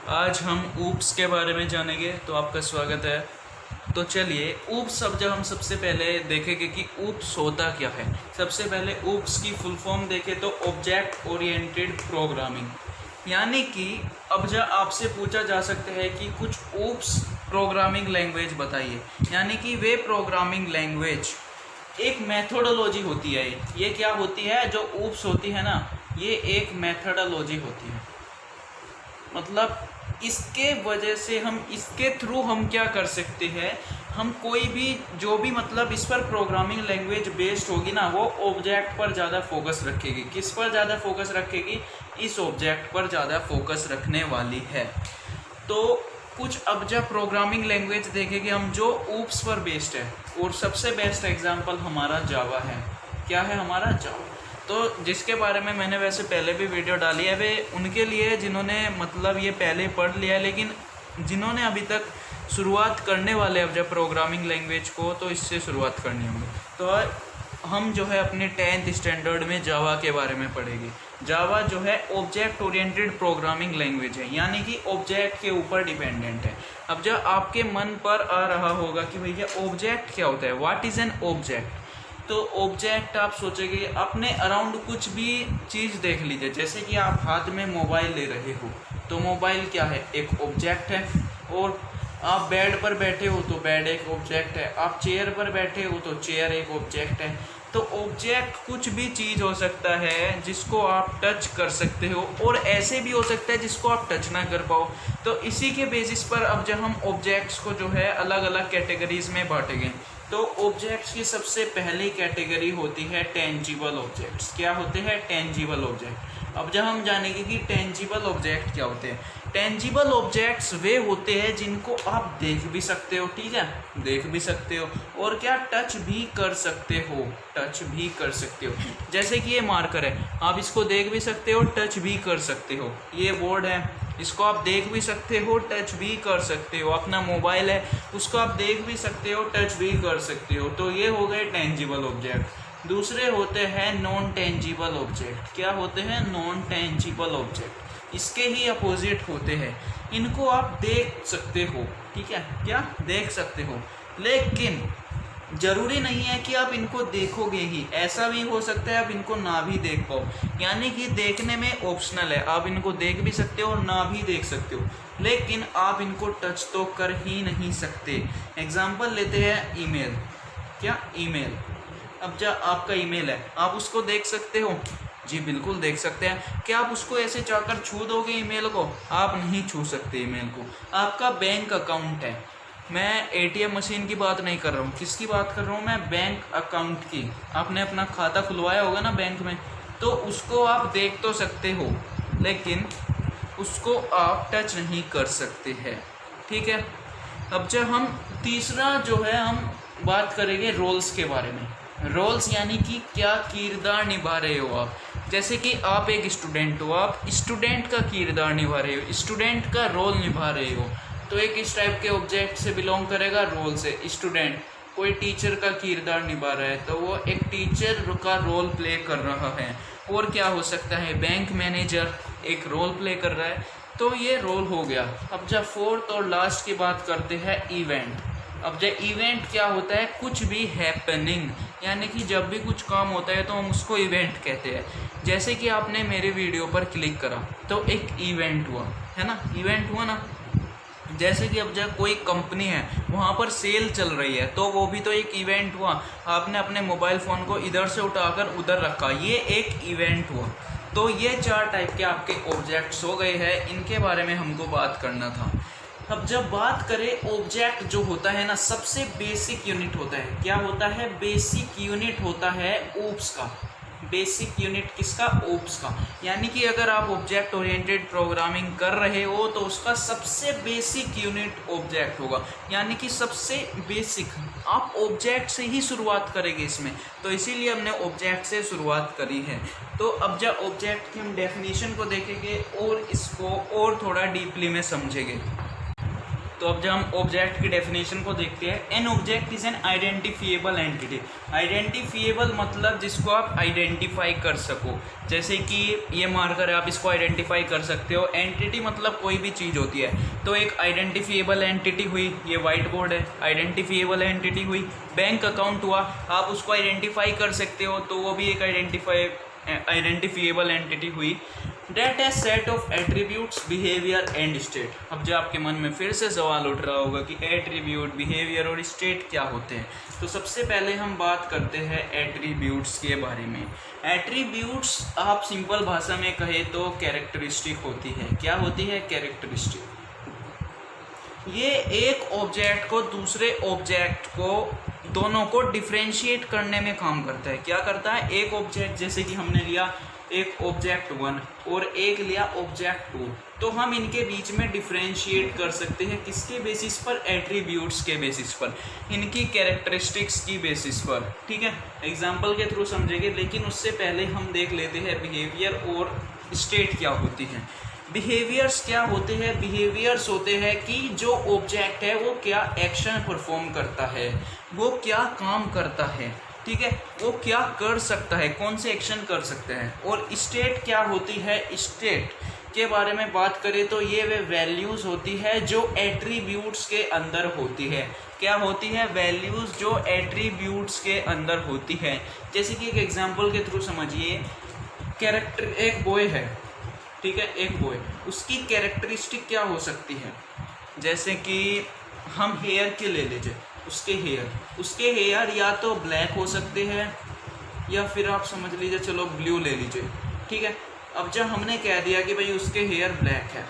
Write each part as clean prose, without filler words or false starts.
आज हम ऊप्स के बारे में जानेंगे, तो आपका स्वागत है। तो चलिए, ऊप्स अब जब हम सबसे पहले देखेंगे कि ऊप्स होता क्या है। सबसे पहले ऊप्स की फुल फॉर्म देखें तो ऑब्जेक्ट ओरिएंटेड प्रोग्रामिंग, यानी कि अब जब आपसे पूछा जा सकता है कि कुछ ऊप्स प्रोग्रामिंग लैंग्वेज बताइए, यानी कि वे प्रोग्रामिंग लैंग्वेज एक मेथोडोलॉजी होती है। ये क्या होती है? जो ऊप्स होती है ना, ये एक मेथोडोलॉजी होती है। मतलब इसके वजह से हम इसके थ्रू हम क्या कर सकते हैं, हम कोई भी जो भी मतलब इस पर प्रोग्रामिंग लैंग्वेज बेस्ड होगी ना, वो ऑब्जेक्ट पर ज़्यादा फोकस रखेगी। किस पर ज़्यादा फोकस रखेगी? इस ऑब्जेक्ट पर ज़्यादा फोकस रखने वाली है। तो कुछ अब जब प्रोग्रामिंग लैंग्वेज देखेंगे हम जो ऊप्स पर बेस्ड है, और सबसे बेस्ट एग्जांपल हमारा जावा है। क्या है हमारा? जावा। तो जिसके बारे में मैंने वैसे पहले भी वीडियो डाली है, वे उनके लिए जिन्होंने मतलब ये पहले पढ़ लिया है, लेकिन जिन्होंने अभी तक शुरुआत करने वाले अब जब प्रोग्रामिंग लैंग्वेज को, तो इससे शुरुआत करनी होगी। तो हम जो है अपने 10th स्टैंडर्ड में जावा के बारे में पढ़ेंगे। जावा जो है ऑब्जेक्ट ओरिएंटेड प्रोग्रामिंग लैंग्वेज है, यानी कि ऑब्जेक्ट के ऊपर डिपेंडेंट है। अब जब आपके मन पर आ रहा होगा कि भैया ऑब्जेक्ट क्या होता है, व्हाट इज़ एन ऑब्जेक्ट, तो ऑब्जेक्ट आप सोचेंगे अपने अराउंड कुछ भी चीज़ देख लीजिए। जैसे कि आप हाथ में मोबाइल ले रहे हो, तो मोबाइल क्या है? एक ऑब्जेक्ट है। और आप बेड पर बैठे हो तो बेड एक ऑब्जेक्ट है। आप चेयर पर बैठे हो तो चेयर एक ऑब्जेक्ट है। तो ऑब्जेक्ट कुछ भी चीज़ हो सकता है जिसको आप टच कर सकते हो, और ऐसे भी हो सकता है जिसको आप टच ना कर पाओ। तो इसी के बेसिस पर अब जब हम ऑब्जेक्ट्स को जो है अलग अलग कैटेगरीज में बांटेंगे, तो ऑब्जेक्ट्स की सबसे पहली कैटेगरी होती है टेंजिबल ऑब्जेक्ट्स। क्या होते हैं? Tangible object. अब जब हम जानेंगे कि टेंजिबल ऑब्जेक्ट क्या होते हैं। टेंजिबल ऑब्जेक्ट्स वे होते हैं जिनको आप देख भी सकते हो, ठीक है, देख भी सकते हो, और क्या टच भी कर सकते हो, टच भी कर सकते हो। जैसे कि ये मार्कर है, आप इसको देख भी सकते हो, टच भी कर सकते हो। ये बोर्ड है, इसको आप देख भी सकते हो, टच भी कर सकते हो। अपना मोबाइल है, उसको आप देख भी सकते हो, टच भी कर सकते हो। तो ये हो गए टेंजिबल ऑब्जेक्ट। दूसरे होते हैं नॉन टेंजिबल ऑब्जेक्ट। क्या होते हैं? Non tangible object. इसके ही अपोजिट होते हैं। इनको आप देख सकते हो, ठीक है, क्या देख सकते हो, लेकिन जरूरी नहीं है कि आप इनको देखोगे ही। ऐसा भी हो सकता है आप इनको ना भी देख पाओ, यानी कि देखने में ऑप्शनल है। आप इनको देख भी सकते हो और ना भी देख सकते हो, लेकिन आप इनको टच तो कर ही नहीं सकते। एग्जाम्पल लेते हैं ईमेल। क्या? ईमेल। अब जब आपका ईमेल है, आप उसको देख सकते हो? जी बिल्कुल देख सकते हैं। क्या आप उसको ऐसे चाहकर छू दोगे ईमेल को? आप नहीं छू सकते ईमेल को। आपका बैंक अकाउंट है, मैं एटीएम मशीन की बात नहीं कर रहा हूँ। किसकी बात कर रहा हूँ मैं? बैंक अकाउंट की। आपने अपना खाता खुलवाया होगा ना बैंक में, तो उसको आप देख तो सकते हो, लेकिन उसको आप टच नहीं कर सकते हैं, ठीक है। अब जब हम तीसरा जो है हम बात करेंगे रोल्स के बारे में। रोल्स यानी कि क्या किरदार निभा रहे हो आप। जैसे कि आप एक स्टूडेंट हो, आप स्टूडेंट का किरदार निभा रहे हो, स्टूडेंट का रोल निभा रहे हो, तो एक इस टाइप के ऑब्जेक्ट से बिलोंग करेगा रोल से। स्टूडेंट कोई टीचर का किरदार निभा रहा है, तो वो एक टीचर का रोल प्ले कर रहा है। और क्या हो सकता है? बैंक मैनेजर एक रोल प्ले कर रहा है, तो ये रोल हो गया। अब जब फोर्थ और लास्ट की बात करते हैं इवेंट। अब जब इवेंट क्या होता है? कुछ भी हैपनिंग, यानी कि जब भी कुछ काम होता है तो हम उसको इवेंट कहते हैं। जैसे कि आपने मेरे वीडियो पर क्लिक करा तो एक इवेंट हुआ, है ना, इवेंट हुआ ना। जैसे कि अब जब कोई कंपनी है, वहाँ पर सेल चल रही है, तो वो भी तो एक इवेंट हुआ। आपने अपने मोबाइल फ़ोन को इधर से उठाकर उधर रखा, ये एक इवेंट हुआ। तो ये 4 टाइप के आपके ऑब्जेक्ट्स हो गए हैं, इनके बारे में हमको बात करना था। अब जब बात करें ऑब्जेक्ट जो होता है ना, सबसे बेसिक यूनिट होता है। क्या होता है? बेसिक यूनिट होता है ऊप्स का। बेसिक यूनिट किसका? ऊप्स का। यानी कि अगर आप ऑब्जेक्ट ओरिएंटेड प्रोग्रामिंग कर रहे हो तो उसका सबसे बेसिक यूनिट ऑब्जेक्ट होगा, यानी कि सबसे बेसिक। आप ऑब्जेक्ट से ही शुरुआत करेंगे इसमें, तो इसीलिए हमने ऑब्जेक्ट से शुरुआत करी है। तो अब जब ऑब्जेक्ट की हम डेफिनेशन को देखेंगे और इसको और थोड़ा डीपली में समझेंगे, तो अब जब हम ऑब्जेक्ट की डेफिनेशन को देखते हैं, an object is an identifiable entity. Identifiable मतलब जिसको आप आइडेंटिफाई कर सको, जैसे कि ये मार्कर है, आप इसको आइडेंटिफाई कर सकते हो। एंटिटी मतलब कोई भी चीज़ होती है, तो एक आइडेंटिफिएबल एंटिटी हुई, ये वाइट बोर्ड है, आइडेंटिफिएबल एंटिटी हुई। बैंक अकाउंट हुआ, आप उसको आइडेंटिफाई कर सकते हो, तो वो भी एक आइडेंटिफिएबल एंटिटी हुई। That a set of attributes, behaviour and state. अब जो आपके मन में फिर से सवाल उठ रहा होगा कि एट्रीब्यूट, बिहेवियर और स्टेट क्या होते हैं, तो सबसे पहले हम बात करते हैं एट्रीब्यूट्स के बारे में। एट्रीब्यूट्स आप सिंपल भाषा में कहे तो कैरेक्टरिस्टिक होती है। क्या होती है? कैरेक्टरिस्टिक। ये एक ऑब्जेक्ट को दूसरे ऑब्जेक्ट को, दोनों को डिफ्रेंशिएट करने में काम करता है। क्या करता है? एक ऑब्जेक्ट, जैसे कि हमने लिया एक ऑब्जेक्ट 1 और एक लिया ऑब्जेक्ट 2, तो हम इनके बीच में डिफ्रेंशिएट कर सकते हैं। किसके बेसिस पर? एट्रीब्यूट्स के बेसिस पर, इनकी कैरेक्टरिस्टिक्स की बेसिस पर। ठीक है, एग्जाम्पल के थ्रू समझेंगे, लेकिन उससे पहले हम देख लेते हैं बिहेवियर और स्टेट क्या होती हैं। बिहेवियर्स क्या होते हैं? बिहेवियर्स होते हैं कि जो ऑब्जेक्ट है वो क्या एक्शन परफॉर्म करता है, वो क्या काम करता है, ठीक है, वो क्या कर सकता है, कौन से एक्शन कर सकते हैं। और स्टेट क्या होती है? स्टेट के बारे में बात करें तो ये वे वैल्यूज़ होती है जो एट्रीब्यूट्स के अंदर होती है। क्या होती है? वैल्यूज़ जो एट्रीब्यूट्स के अंदर होती है। जैसे कि एक एग्जांपल के थ्रू समझिए, कैरेक्टर, एक बॉय है, ठीक है, एक बॉय, उसकी कैरेक्टरिस्टिक क्या हो सकती है? जैसे कि हम हेयर के ले लीजिए, उसके हेयर या तो ब्लैक हो सकते हैं या फिर आप समझ लीजिए, चलो ब्लू ले लीजिए, ठीक है। अब जब हमने कह दिया कि भाई उसके हेयर ब्लैक है,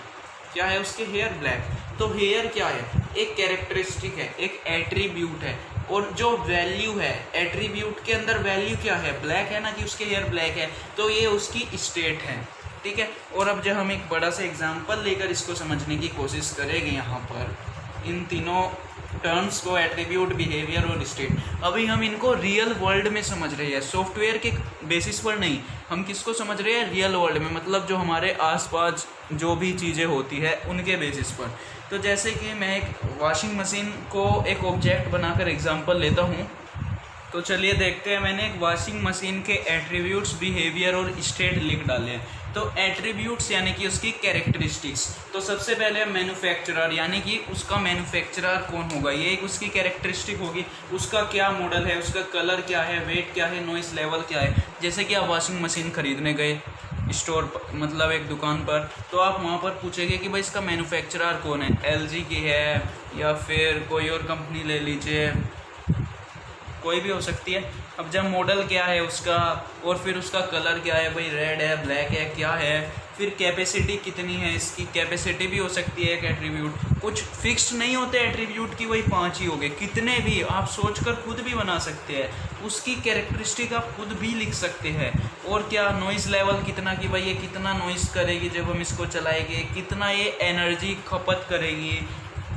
क्या है? उसके हेयर ब्लैक, तो हेयर क्या है? एक कैरेक्टरिस्टिक है, एक एट्रीब्यूट है। और जो वैल्यू है, एट्रीब्यूट के अंदर वैल्यू क्या है? ब्लैक है ना, कि उसके हेयर ब्लैक है, तो ये उसकी स्टेट है, ठीक है। और अब जब हम एक बड़ा सा एग्जांपल लेकर इसको समझने की कोशिश करेंगे यहाँ पर, इन तीनों टर्म्स को, एट्रीब्यूट, बिहेवियर और स्टेट, अभी हम इनको रियल वर्ल्ड में समझ रहे हैं, सॉफ्टवेयर के बेसिस पर नहीं। हम किसको समझ रहे हैं? रियल वर्ल्ड में, मतलब जो हमारे आसपास जो भी चीज़ें होती है उनके बेसिस पर। तो जैसे कि मैं एक वॉशिंग मशीन को एक ऑब्जेक्ट बनाकर एग्जांपल लेता हूँ, तो चलिए देखते हैं। मैंने एक वॉशिंग मशीन के एट्रीब्यूट्स, बिहेवियर और स्टेट लिख डाले हैं। तो एट्रीब्यूट्स यानी कि उसकी कैरेक्टरिस्टिक्स, तो सबसे पहले मैन्युफैक्चरर, यानी कि उसका मैन्युफैक्चरर कौन होगा, ये एक उसकी कैरेक्टरिस्टिक होगी। उसका क्या मॉडल है, उसका कलर क्या है, वेट क्या है, नॉइस लेवल क्या है। जैसे कि आप वॉशिंग मशीन खरीदने गए स्टोर पर, मतलब एक दुकान पर, तो आप वहाँ पर पूछेंगे कि भाई इसका मैन्युफैक्चरर कौन है, LG की है या फिर कोई और कंपनी ले लीजिए, कोई भी हो सकती है। अब जब मॉडल क्या है उसका, और फिर उसका कलर क्या है, भाई रेड है, ब्लैक है, क्या है, फिर कैपेसिटी कितनी है, इसकी कैपेसिटी भी हो सकती है एक एट्रीब्यूट। कुछ फिक्स्ड नहीं होते एट्रीब्यूट की, वही 5 ही हो गए, कितने भी आप सोचकर खुद भी बना सकते हैं। उसकी कैरेक्टरिस्टिक आप खुद भी लिख सकते हैं। और क्या, नॉइस लेवल कितना, कि भाई ये कितना नॉइस करेगी जब हम इसको चलाएंगे, कितना ये एनर्जी खपत करेगी,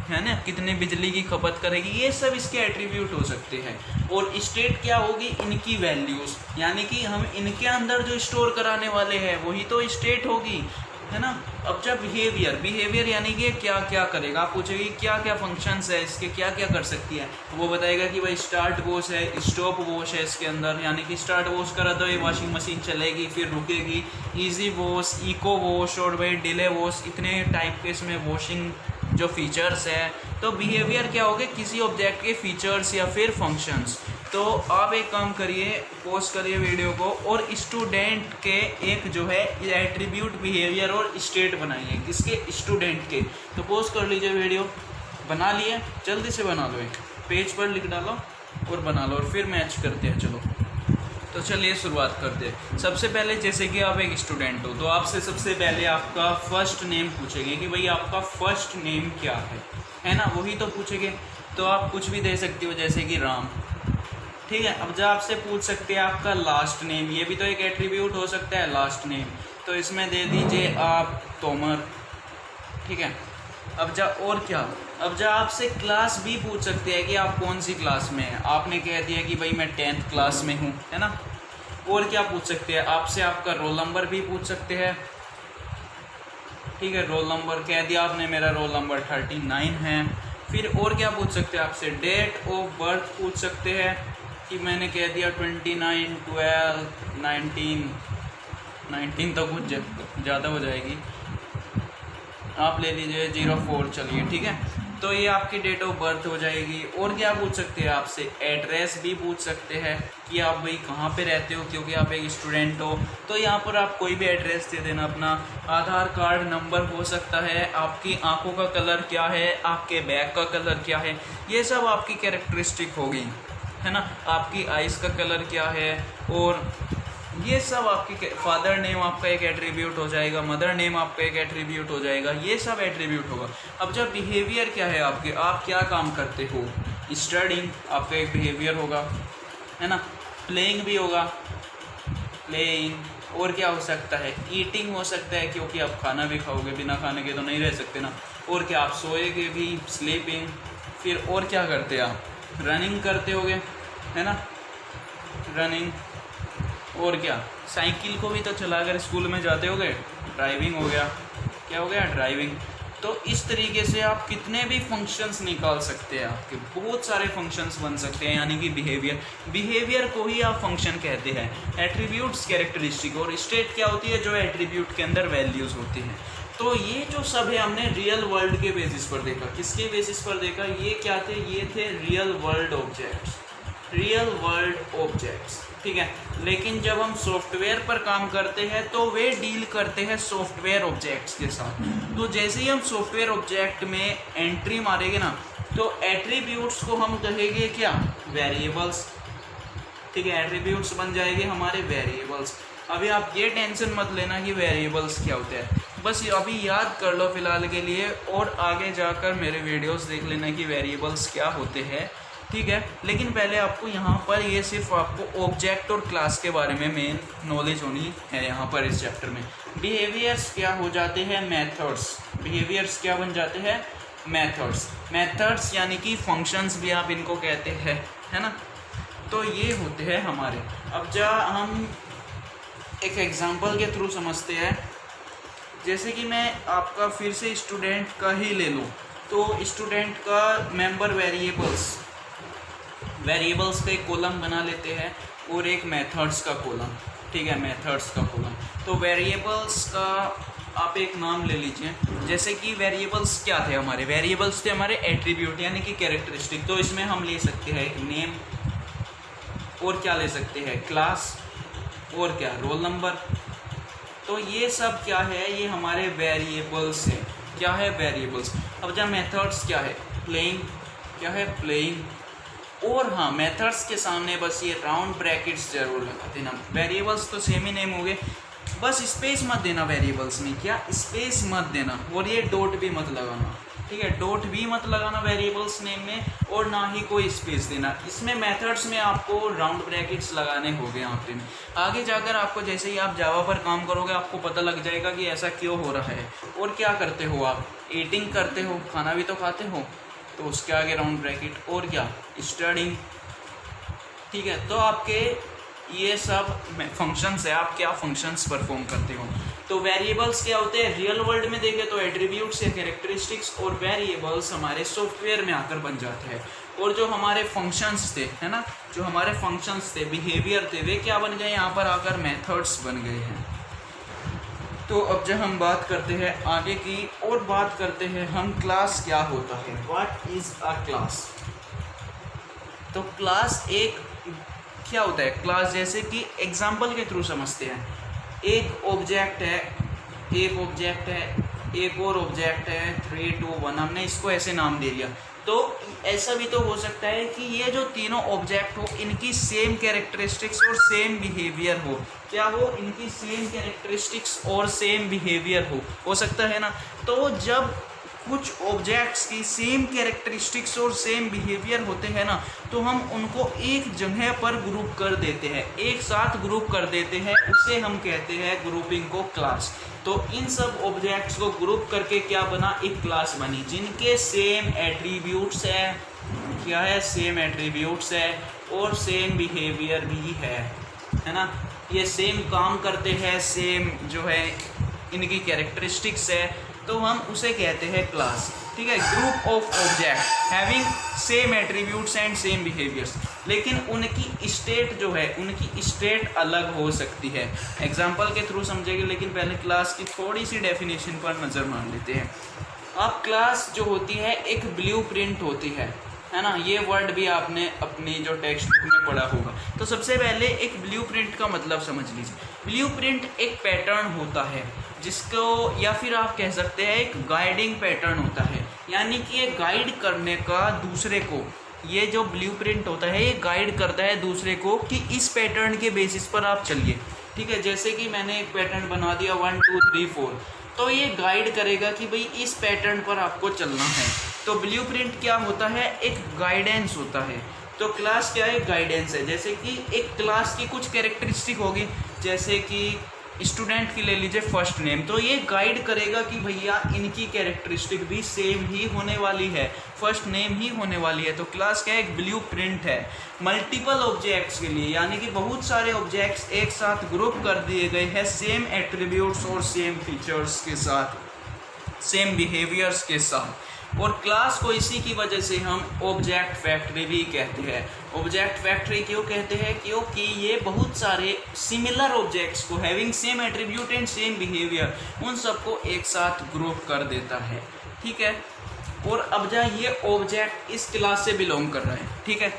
है ना, कितने बिजली की खपत करेगी, ये सब इसके एट्रीब्यूट हो सकते हैं। और स्टेट क्या होगी? इनकी वैल्यूज़, यानी कि हम इनके अंदर जो स्टोर कराने वाले हैं वही तो स्टेट होगी, है ना। अब जब बिहेवियर यानी कि क्या क्या करेगा, आप पूछेगी क्या क्या फंक्शंस है इसके, क्या क्या कर सकती है, वो बताएगा कि भाई स्टार्ट वॉश है, स्टॉप वॉश है इसके अंदर, यानी कि स्टार्ट वॉश करा तो ये वॉशिंग मशीन चलेगी, फिर रुकेगी, ईजी वॉश, इको वॉश और भाई डिले वॉश, इतने टाइप के इसमें वॉशिंग जो फीचर्स है। तो बिहेवियर क्या हो गए? किसी ऑब्जेक्ट के फीचर्स या फिर फंक्शंस। तो आप एक काम करिए, पॉज करिए वीडियो को, और स्टूडेंट के एक जो है एट्रीब्यूट, बिहेवियर और स्टेट बनाइए, किसके? स्टूडेंट के। तो पॉज कर लीजिए वीडियो, बना लिए, जल्दी से बना लो, एक पेज पर लिख डालो और बना लो, और फिर मैच करते हैं। चलो तो चलिए शुरुआत करते हैं। सबसे पहले जैसे कि आप एक स्टूडेंट हो, तो आपसे सबसे पहले आपका फर्स्ट नेम पूछेंगे कि भाई आपका फर्स्ट नेम क्या है ना, वही तो पूछेंगे। तो आप कुछ भी दे सकते हो, जैसे कि राम, ठीक है। अब जब आपसे पूछ सकते हैं आपका लास्ट नेम, ये भी तो एक एट्रीब्यूट हो सकता है, लास्ट नेम, तो इसमें दे दीजिए आप तोमर, ठीक है। अब जब और क्या, अब जब आपसे क्लास भी पूछ सकते हैं कि आप कौन सी क्लास में हैं, आपने कह दिया कि भाई मैं 10th क्लास में हूँ, है ना। और क्या पूछ सकते हैं आपसे? आपका रोल नंबर भी पूछ सकते हैं, ठीक है। रोल नंबर कह दिया आपने, मेरा रोल नंबर 39 है। फिर और क्या पूछ सकते हैं आपसे, डेट ऑफ बर्थ पूछ सकते हैं कि मैंने कह दिया 29, 12, 19 तो कुछ ज़्यादा हो जाएगी, आप ले लीजिए 04, चलिए ठीक है। तो ये आपकी डेट ऑफ बर्थ हो जाएगी। और क्या पूछ सकते हैं आपसे, एड्रेस भी पूछ सकते हैं कि आप भाई कहाँ पे रहते हो, क्योंकि आप एक स्टूडेंट हो तो यहाँ पर आप कोई भी एड्रेस दे देना अपना। आधार कार्ड नंबर हो सकता है, आपकी आंखों का कलर क्या है, आपके बैग का कलर क्या है, ये सब आपकी कैरेक्टरिस्टिक होगी, है ना। आपकी आइज़ का कलर क्या है, और ये सब आपकी फादर नेम आपका एक एट्रीब्यूट हो जाएगा, मदर नेम आपका एक एट्रीब्यूट हो जाएगा, ये सब एट्रीब्यूट होगा। अब जब बिहेवियर क्या है आपके, आप क्या काम करते हो, स्टडिंग आपका एक बिहेवियर होगा, है ना। प्लेइंग भी होगा, प्लेइंग। और क्या हो सकता है, ईटिंग हो सकता है, क्योंकि आप खाना भी खाओगे, बिना खाने के तो नहीं रह सकते ना। और क्या, आप सोएगे भी, स्लीपिंग। फिर और क्या करते हैं आप, रनिंग करते होगे, है ना, रनिंग। और क्या, साइकिल को भी तो चलाकर स्कूल में जाते होगे, ड्राइविंग हो गया, क्या हो गया, ड्राइविंग। तो इस तरीके से आप कितने भी फंक्शंस निकाल सकते हैं, आपके बहुत सारे फंक्शंस बन सकते हैं, यानी कि बिहेवियर को ही आप फंक्शन कहते हैं। एट्रीब्यूट्स कैरेक्टरिस्टिक, और स्टेट क्या होती है, जो एट्रीब्यूट के अंदर वैल्यूज़ होती हैं। तो ये जो सब है हमने रियल वर्ल्ड के बेसिस पर देखा। किसके बेसिस पर देखा, ये क्या थे, ये थे real world objects, real world objects, ठीक है। लेकिन जब हम सॉफ्टवेयर पर काम करते हैं तो वे डील करते हैं सॉफ्टवेयर ऑब्जेक्ट्स के साथ। तो जैसे ही हम सॉफ्टवेयर ऑब्जेक्ट में एंट्री मारेंगे ना, तो एट्रीब्यूट्स को हम कहेंगे क्या, वेरिएबल्स, ठीक है। एट्रीब्यूट्स बन जाएंगे हमारे वेरिएबल्स। अभी आप ये टेंशन मत लेना कि वेरिएबल्स क्या होते हैं, बस अभी याद कर लो फिलहाल के लिए, और आगे जाकर मेरे वीडियोस देख लेना कि वेरिएबल्स क्या होते हैं, ठीक है। लेकिन पहले आपको यहाँ पर ये सिर्फ आपको ऑब्जेक्ट और क्लास के बारे में मेन नॉलेज होनी है यहाँ पर इस चैप्टर में। बिहेवियर्स क्या हो जाते हैं, मेथड्स। बिहेवियर्स क्या बन जाते हैं, मेथड्स। मेथड्स यानी कि फंक्शंस भी आप इनको कहते हैं, है ना। तो ये होते हैं हमारे। अब हम एक एग्जांपल के थ्रू समझते हैं। जैसे कि मैं आपका फिर से स्टूडेंट का ही ले लूँ, तो स्टूडेंट का मेंबर वेरिएबल्स का एक कॉलम बना लेते हैं और एक मेथड्स का कॉलम, ठीक है, मेथड्स का कॉलम। तो वेरिएबल्स का आप एक नाम ले लीजिए। जैसे कि वेरिएबल्स क्या थे हमारे, वेरिएबल्स थे हमारे एट्रीब्यूट यानी कि कैरेक्टरिस्टिक। तो इसमें हम ले सकते हैं एक नेम, और क्या ले सकते हैं, क्लास, और क्या, रोल नंबर। तो ये सब क्या है, ये हमारे वेरिएबल्स हैं। क्या है, वेरिएबल्स। अब जब मेथड्स क्या है, प्लेइंग, क्या है, प्लेइंग। और हाँ, मेथड्स के सामने बस ये राउंड ब्रैकेट्स जरूर लगा देना। वेरिएबल्स तो सेम ही नेम हो गए, बस स्पेस मत देना वेरिएबल्स में, क्या, स्पेस मत देना, और ये डॉट भी मत लगाना, ठीक है, डॉट भी मत लगाना वेरिएबल्स नेम में, और ना ही कोई स्पेस देना। इसमें मेथड्स में आपको राउंड ब्रैकेट्स लगाने होंगे यहाँ पे। आगे जाकर आपको, जैसे ही आप जावा पर काम करोगे, आपको पता लग जाएगा कि ऐसा क्यों हो रहा है। और क्या करते हो आप, ईटिंग करते हो, खाना भी तो खाते हो, तो उसके आगे राउंड ब्रैकेट। और क्या, स्टडिंग, ठीक है। तो आपके ये सब फंक्शंस है, आप क्या फंक्शंस परफॉर्म करते हो। तो वेरिएबल्स क्या होते हैं, रियल वर्ल्ड में देखें तो एट्रीब्यूट्स या कैरेक्टरिस्टिक्स, और वेरिएबल्स हमारे सॉफ्टवेयर में आकर बन जाते हैं। और जो हमारे फंक्शंस थे, है ना, जो हमारे फंक्शंस थे, बिहेवियर थे, वे क्या बन गए, यहाँ पर आकर मेथड्स बन गए हैं। तो अब जब हम बात करते हैं आगे की, और बात करते हैं हम क्लास क्या होता है, व्हाट इज अ क्लास। तो क्लास एक क्या होता है, क्लास जैसे कि एग्जाम्पल के थ्रू समझते हैं। एक ऑब्जेक्ट है, एक ऑब्जेक्ट है, एक और ऑब्जेक्ट है, 3, 2, 1, हमने इसको ऐसे नाम दे दिया। तो ऐसा भी तो हो सकता है कि ये जो तीनों ऑब्जेक्ट हो, इनकी सेम कैरेक्टरिस्टिक्स और सेम बिहेवियर हो। क्या हो, इनकी सेम कैरेक्टरिस्टिक्स और सेम बिहेवियर हो सकता है ना। तो जब कुछ ऑब्जेक्ट्स की सेम कैरेक्टरिस्टिक्स और सेम बिहेवियर होते हैं ना, तो हम उनको एक जगह पर ग्रुप कर देते हैं, एक साथ ग्रुप कर देते हैं, उसे हम कहते हैं ग्रुपिंग को क्लास। तो इन सब ऑब्जेक्ट्स को ग्रुप करके क्या बना, एक क्लास बनी, जिनके सेम एट्रीब्यूट्स है, क्या है, सेम एट्रीब्यूट्स है, और सेम बिहेवियर भी है ना। ये सेम काम करते हैं, सेम जो है इनकी कैरेक्टरिस्टिक्स है, तो हम उसे कहते हैं क्लास। ठीक है, group of object having same attributes and same behaviours, लेकिन उनकी स्टेट जो है, उनकी स्टेट अलग हो सकती है। एग्जाम्पल के थ्रू समझेंगे, लेकिन पहले क्लास की थोड़ी सी डेफिनेशन पर नज़र मार लेते हैं। अब क्लास जो होती है एक ब्लूप्रिंट होती है ना, ये वर्ड भी आपने अपनी जो टेक्स्ट बुक में पढ़ा होगा। तो सबसे पहले एक ब्लूप्रिंट का मतलब समझ लीजिए। ब्लूप्रिंट एक पैटर्न होता है जिसको, या फिर आप कह सकते हैं एक गाइडिंग पैटर्न होता है, यानी कि ये गाइड करने का दूसरे को, ये जो ब्लूप्रिंट होता है ये गाइड करता है दूसरे को कि इस पैटर्न के बेसिस पर आप चलिए। ठीक है, जैसे कि मैंने एक पैटर्न बना दिया 1 2 3 4, तो ये गाइड करेगा कि भाई इस पैटर्न पर आपको चलना है। तो ब्लूप्रिंट क्या होता है, एक गाइडेंस होता है। तो क्लास क्या है, गाइडेंस है। जैसे कि एक क्लास की कुछ कैरेक्टरिस्टिक होगी, जैसे कि स्टूडेंट की ले लीजिए फर्स्ट नेम, तो ये गाइड करेगा कि भैया इनकी कैरेक्टरिस्टिक भी सेम ही होने वाली है, फर्स्ट नेम ही होने वाली है। तो क्लास क्या है, एक ब्लूप्रिंट है मल्टीपल ऑब्जेक्ट्स के लिए, यानी कि बहुत सारे ऑब्जेक्ट्स एक साथ ग्रुप कर दिए गए हैं सेम एट्रीब्यूट्स और सेम फीचर्स के साथ, सेम बिहेवियर्स के साथ। और क्लास को इसी की वजह से हम ऑब्जेक्ट फैक्ट्री भी कहते हैं। ऑब्जेक्ट फैक्ट्री क्यों कहते हैं, क्योंकि ये बहुत सारे सिमिलर ऑब्जेक्ट्स को having same attribute and same behaviour, उन सबको एक साथ ग्रुप कर देता है। ठीक है, और अब जहाँ ये ऑब्जेक्ट इस क्लास से बिलोंग कर रहा है, ठीक है,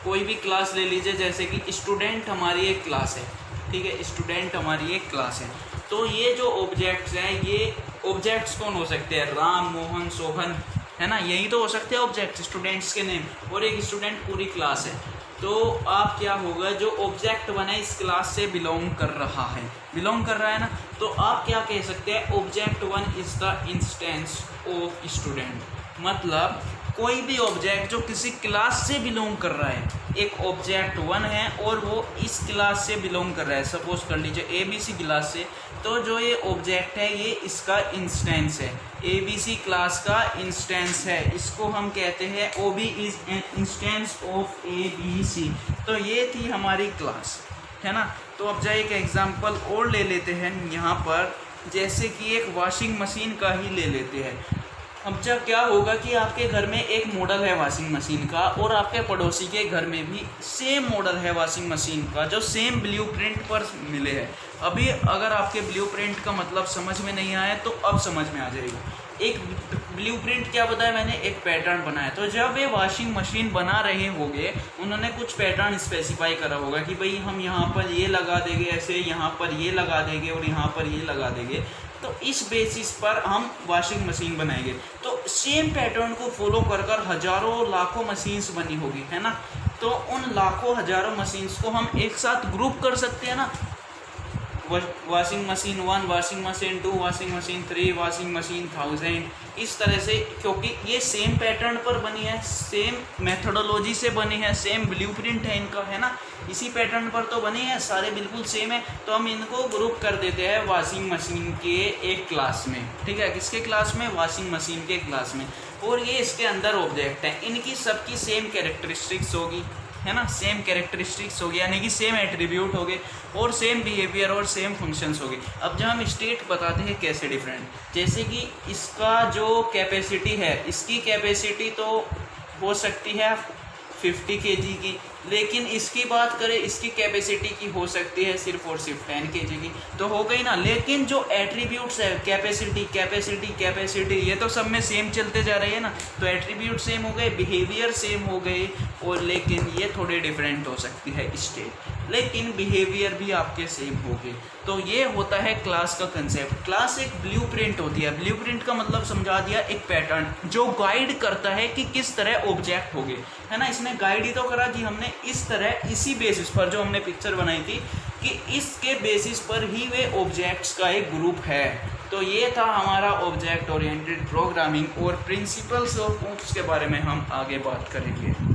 कोई भी क्लास ले लीजिए, जैसे कि स्टूडेंट हमारी एक क्लास है। ठीक है, स्टूडेंट हमारी एक क्लास है। तो ये जो ऑब्जेक्ट्स हैं, ये ऑब्जेक्ट्स कौन हो सकते हैं, राम, मोहन, सोहन, है ना, यही तो हो सकते हैं ऑब्जेक्ट, स्टूडेंट्स के नेम। और एक स्टूडेंट पूरी क्लास है। तो आप क्या होगा, जो ऑब्जेक्ट बना है इस क्लास से बिलोंग कर रहा है, बिलोंग कर रहा है ना, तो आप क्या कह सकते हैं, object 1 is the instance of student. मतलब कोई भी ऑब्जेक्ट जो किसी क्लास से बिलोंग कर रहा है, एक ऑब्जेक्ट 1 है और वो इस क्लास से बिलोंग कर रहा है, सपोज कर लीजिए ABC क्लास से, तो जो ये ऑब्जेक्ट है ये इसका इंस्टेंस है, ABC क्लास का इंस्टेंस है, इसको हम कहते हैं OB is an instance of ABC। तो ये थी हमारी क्लास, है ना। तो अब जाए एक एग्जांपल और ले लेते हैं यहाँ पर, जैसे कि एक वॉशिंग मशीन का ही ले लेते हैं। अब जब क्या होगा कि आपके घर में एक मॉडल है वॉशिंग मशीन का, और आपके पड़ोसी के घर में भी सेम मॉडल है वॉशिंग मशीन का, जो सेम ब्लूप्रिंट पर मिले हैं। अभी अगर आपके ब्लूप्रिंट का मतलब समझ में नहीं आया तो अब समझ में आ जाएगा। एक ब्लूप्रिंट क्या बताया मैंने, एक पैटर्न बनाया। तो जब ये वॉशिंग मशीन बना रहे होंगे, उन्होंने कुछ पैटर्न स्पेसिफाई करा होगा कि भाई हम यहाँ पर ये लगा देंगे, ऐसे यहाँ पर ये लगा देंगे और यहाँ पर ये लगा देंगे, तो इस बेसिस पर हम वॉशिंग मशीन बनाएंगे। तो सेम पैटर्न को फॉलो कर कर हज़ारों लाखों मशीन्स बनी होगी, है ना। तो उन लाखों हज़ारों मशीन्स को हम एक साथ ग्रुप कर सकते हैं ना, washing machine 1, washing machine 2, washing machine 3, washing machine 1000, इस तरह से, क्योंकि ये सेम पैटर्न पर बनी है, सेम मेथोडोलॉजी से बनी है, सेम ब्लूप्रिंट है इनका, है ना, इसी पैटर्न पर तो बनी है, सारे बिल्कुल सेम है। तो हम इनको ग्रुप कर देते हैं वॉशिंग मशीन के एक क्लास में। ठीक है, किसके क्लास में, वॉशिंग मशीन के क्लास में। और ये इसके अंदर ऑब्जेक्ट है, इनकी सबकी सेम कैरेक्टरिस्टिक्स होगी, है ना, सेम कैरेक्टरिस्टिक्स होगी, यानी कि सेम एट्रीब्यूट होंगे और सेम बिहेवियर और सेम फंक्शंस होंगे। अब जब हम स्टेट बताते हैं कैसे डिफरेंट, जैसे कि इसका जो कैपेसिटी है, इसकी कैपेसिटी तो हो सकती है 50 kg की, लेकिन इसकी बात करें, इसकी कैपेसिटी की हो सकती है सिर्फ और सिर्फ 10 kg की, तो हो गई ना। लेकिन जो एट्रीब्यूट्स है, कैपेसिटी कैपेसिटी कैपेसिटी, ये तो सब में सेम चलते जा रही है ना, तो एट्रीब्यूट सेम हो गए, बिहेवियर सेम हो गए, और लेकिन ये थोड़े डिफरेंट हो सकती है स्टेट, लेकिन बिहेवियर भी आपके सेम हो गए। तो ये होता है क्लास का कंसेप्ट। क्लास एक ब्लूप्रिंट होती है। ब्लूप्रिंट का मतलब समझा दिया, एक पैटर्न जो गाइड करता है कि किस तरह ऑब्जेक्ट होंगे, है ना। इसने गाइड ही तो करा कि हमने इस तरह, इसी बेसिस पर जो हमने पिक्चर बनाई थी, कि इसके बेसिस पर ही वे ऑब्जेक्ट्स का एक ग्रुप है। तो ये था हमारा ऑब्जेक्ट ओरिएंटेड प्रोग्रामिंग, और प्रिंसिपल्स ऑफ OOPS के बारे में हम आगे बात करेंगे।